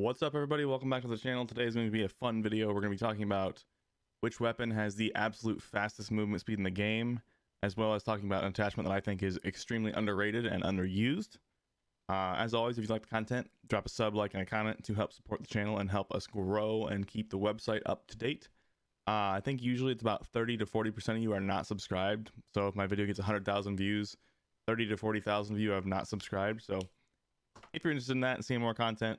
What's up, everybody? Welcome back to the channel. Today is going to be a fun video. We're going to be talking about which weapon has the absolute fastest movement speed in the game, as well as talking about an attachment that I think is extremely underrated and underused. As always, if you like the content, drop a sub, like, and a comment to help support the channel and help us grow and keep the website up to date. I think usually it's about 30 to 40% of you are not subscribed. So if my video gets 100,000 views, 30 to 40,000 of you have not subscribed. So if you're interested in that and seeing more content,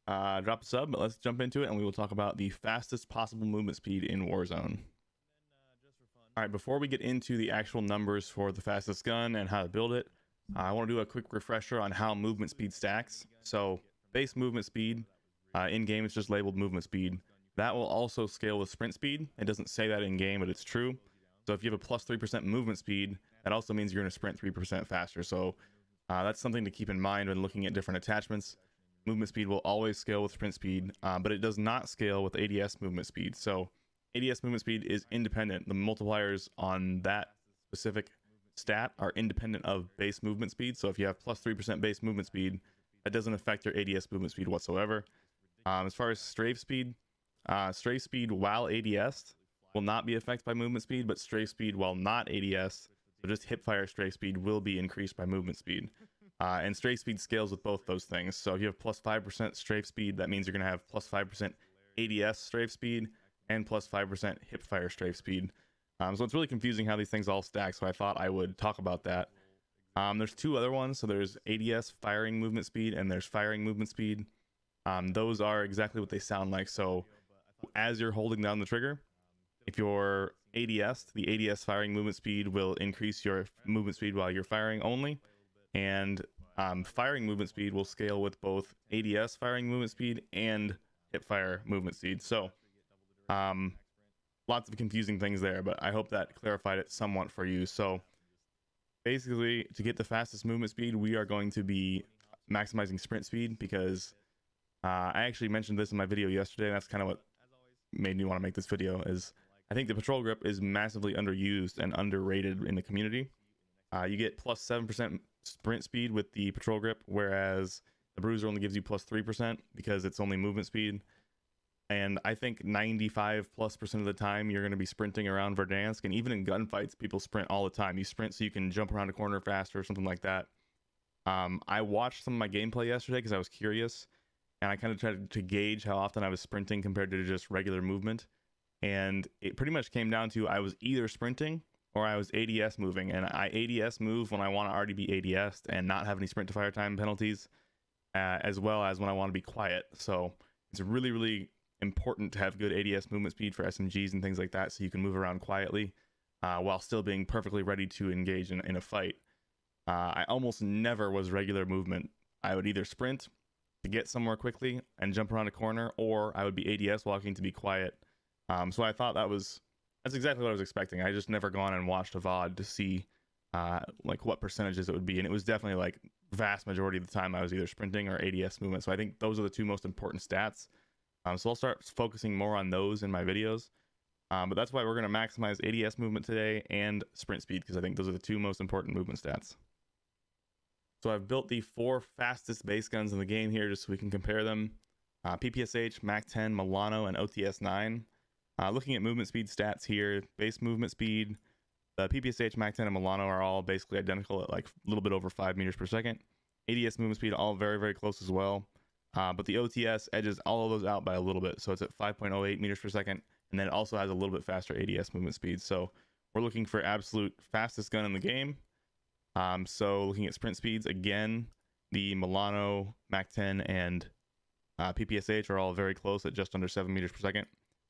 drop a sub, but let's jump into it and we will talk about the fastest possible movement speed in Warzone. All right, before we get into the actual numbers for the fastest gun and how to build it, I want to do a quick refresher on how movement speed stacks. So base movement speed, in game it's just labeled movement speed. That will also scale with sprint speed. It doesn't say that in game, but it's true. So if you have a plus 3% movement speed, that also means you're going to sprint 3% faster. So that's something to keep in mind when looking at different attachments. Movement speed will always scale with sprint speed, but it does not scale with ADS movement speed. So ADS movement speed is independent. The multipliers on that specific stat are independent of base movement speed. So if you have plus 3% base movement speed, that doesn't affect your ADS movement speed whatsoever. As far as strafe speed while ADS will not be affected by movement speed, but strafe speed while not ADS, so just hipfire strafe speed, will be increased by movement speed. And strafe speed scales with both those things. So if you have plus 5% strafe speed, that means you're going to have plus 5% ADS strafe speed and plus 5% hipfire strafe speed. So it's really confusing how these things all stack, so I thought I would talk about that. There's two other ones. So there's ADS firing movement speed and there's firing movement speed. Those are exactly what they sound like. So as you're holding down the trigger, if you're ADS, the ADS firing movement speed will increase your movement speed while you're firing only. And firing movement speed will scale with both ADS firing movement speed and hipfire movement speed. So lots of confusing things there, but I hope that clarified it somewhat for you. So basically, to get the fastest movement speed, we are going to be maximizing sprint speed, because I actually mentioned this in my video yesterday, and that's kind of what made me want to make this video. Is I think the patrol grip is massively underused and underrated in the community. You get plus 7% sprint speed with the patrol grip, whereas the bruiser only gives you plus 3% because it's only movement speed. And I think 95+% of the time you're going to be sprinting around Verdansk, and even in gunfights, people sprint all the time. You sprint so you can jump around a corner faster or something like that. I watched some of my gameplay yesterday because I was curious, and I kind of tried to gauge how often I was sprinting compared to just regular movement. And it pretty much came down to I was either sprinting or I was ADS moving, and I ADS move when I want to already be ADS and not have any sprint to fire time penalties, as well as when I want to be quiet. So it's really, really important to have good ADS movement speed for SMGs and things like that, so you can move around quietly while still being perfectly ready to engage in a fight. I almost never was regular movement. I would either sprint to get somewhere quickly and jump around a corner, or I would be ADS walking to be quiet. So I thought that's exactly what I was expecting. I just never gone and watched a VOD to see like what percentages it would be, and it was definitely like vast majority of the time I was either sprinting or ADS movement. So I think those are the two most important stats. So I'll start focusing more on those in my videos, but that's why we're going to maximize ADS movement today and sprint speed, because I think those are the two most important movement stats. So I've built the 4 fastest base guns in the game here just so we can compare them. PPSH, MAC-10, Milano, and OTS-9. Looking at movement speed stats here, base movement speed, the PPSH, MAC-10, and Milano are all basically identical at like a little bit over 5 meters per second. ADS movement speed, all very, very close as well. But the OTS edges all of those out by a little bit. So it's at 5.08 meters per second. And then it also has a little bit faster ADS movement speed. So we're looking for absolute fastest gun in the game. So looking at sprint speeds, again, the Milano, MAC-10, and PPSH are all very close at just under 7 meters per second.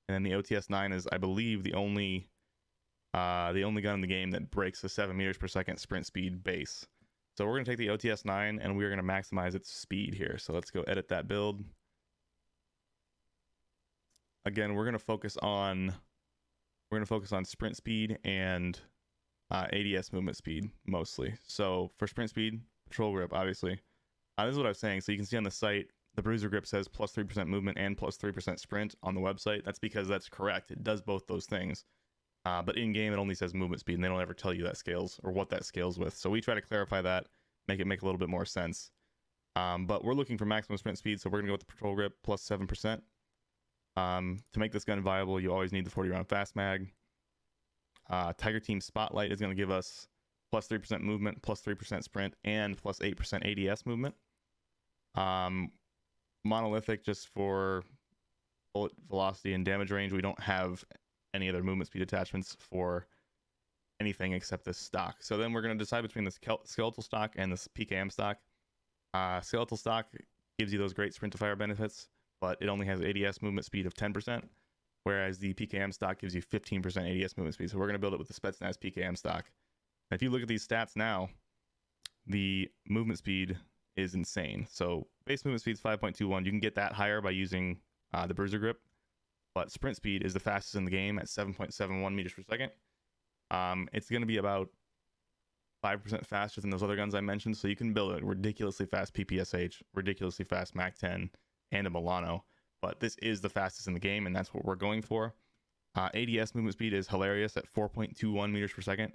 And then the OTS-9 is, I believe, the only gun in the game that breaks the 7 meters per second sprint speed base. So we're going to take the OTS-9 and we're going to maximize its speed here. So let's go edit that build. Again, we're going to focus on sprint speed and ADS movement speed mostly. So for sprint speed, patrol grip, obviously. This is what I was saying. So you can see on the site, the bruiser grip says plus 3% movement and plus 3% sprint on the website. That's because that's correct. It does both those things. But in game, it only says movement speed, and they don't ever tell you that scales or what that scales with. So we try to clarify that, make it make a little bit more sense. But we're looking for maximum sprint speed, so we're gonna go with the patrol grip plus 7%. To make this gun viable, you always need the 40 round fast mag. Tiger Team Spotlight is going to give us plus 3% movement, plus 3% sprint, and plus 8% ADS movement. Monolithic, just for bullet velocity and damage range. We don't have any other movement speed attachments for anything except this stock. So then we're going to decide between the skeletal stock and this PKM stock. Skeletal stock gives you those great sprint to fire benefits, but it only has ADS movement speed of 10%, whereas the PKM stock gives you 15% ADS movement speed. So we're going to build it with the Spetsnaz PKM stock. And if you look at these stats now, the movement speed is insane. So base movement speed is 5.21. You can get that higher by using the Bruiser grip, but sprint speed is the fastest in the game at 7.71 meters per second. It's going to be about 5% faster than those other guns I mentioned, so you can build a ridiculously fast PPSH, ridiculously fast MAC-10, and a Milano, but this is the fastest in the game, and that's what we're going for. ADS movement speed is hilarious at 4.21 meters per second.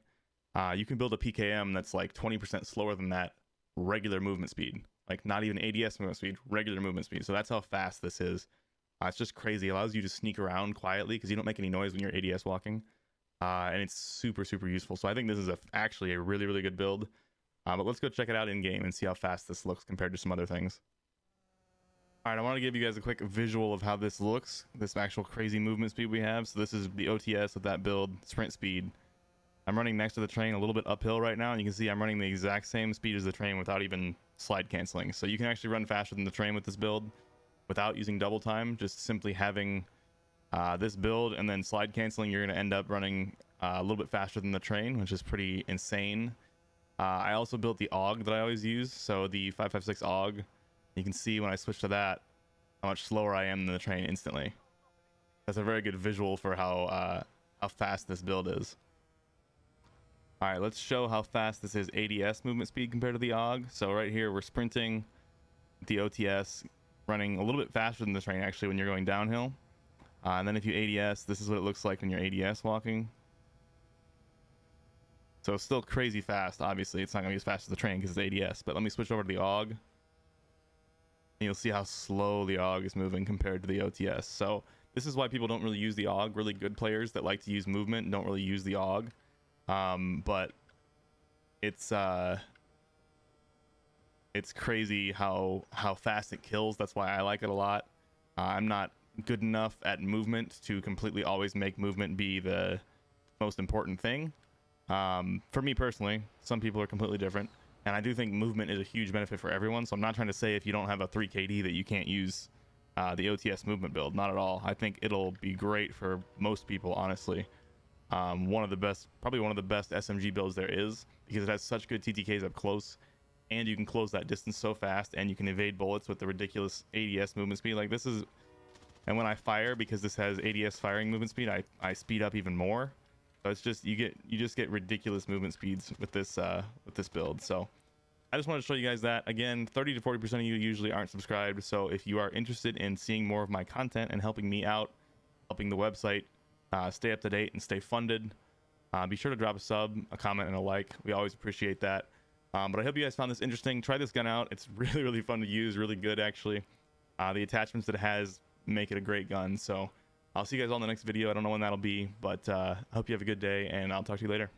You can build a PKM that's like 20% slower than that regular movement speed, like not even ADS movement speed, regular movement speed. So that's how fast this is. It's just crazy. It allows you to sneak around quietly because you don't make any noise when you're ADS walking. And it's super, super useful. So I think this is actually a really, really good build. But let's go check it out in game and see how fast this looks compared to some other things. All right, I want to give you guys a quick visual of how this looks, this actual crazy movement speed we have. So this is the OTS of that build, sprint speed. I'm running next to the train a little bit uphill right now, and you can see I'm running the exact same speed as the train without even slide canceling. So you can actually run faster than the train with this build without using double time, just simply having this build and then slide canceling. You're going to end up running a little bit faster than the train, which is pretty insane. I also built the AUG that I always use, so the 556 AUG. You can see when I switch to that how much slower I am than the train instantly. That's a very good visual for how fast this build is. All right, let's show how fast this is ADS movement speed compared to the AUG. So right here, we're sprinting the OTS, running a little bit faster than the train actually when you're going downhill. And then if you ADS, this is what it looks like when you're ADS walking. So it's still crazy fast. Obviously, it's not going to be as fast as the train because it's ADS. But let me switch over to the AUG. And you'll see how slow the AUG is moving compared to the OTS. So this is why people don't really use the AUG. Really good players that like to use movement don't really use the AUG. But it's crazy how fast it kills. That's why I like it a lot. I'm not good enough at movement to completely always make movement be the most important thing. For me personally, some people are completely different, and I do think movement is a huge benefit for everyone. So I'm not trying to say if you don't have a 3 KD that you can't use the OTS movement build. Not at all. I think it'll be great for most people, honestly. Probably one of the best SMG builds there is, because it has such good TTKs up close, and you can close that distance so fast, and you can evade bullets with the ridiculous ADS movement speed. Like this is, and when I fire, because this has ADS firing movement speed, I speed up even more. So it's just you just get ridiculous movement speeds with this build. So I just wanted to show you guys that. Again, 30 to 40% of you usually aren't subscribed. So if you are interested in seeing more of my content and helping me out, helping the website stay up to date and stay funded, be sure to drop a sub, a comment, and a like. We always appreciate that. But I hope you guys found this interesting. Try this gun out. It's really, really fun to use. Really good, actually. The attachments that it has make it a great gun. So I'll see you guys all in the next video. I don't know when that'll be, but I hope you have a good day, and I'll talk to you later.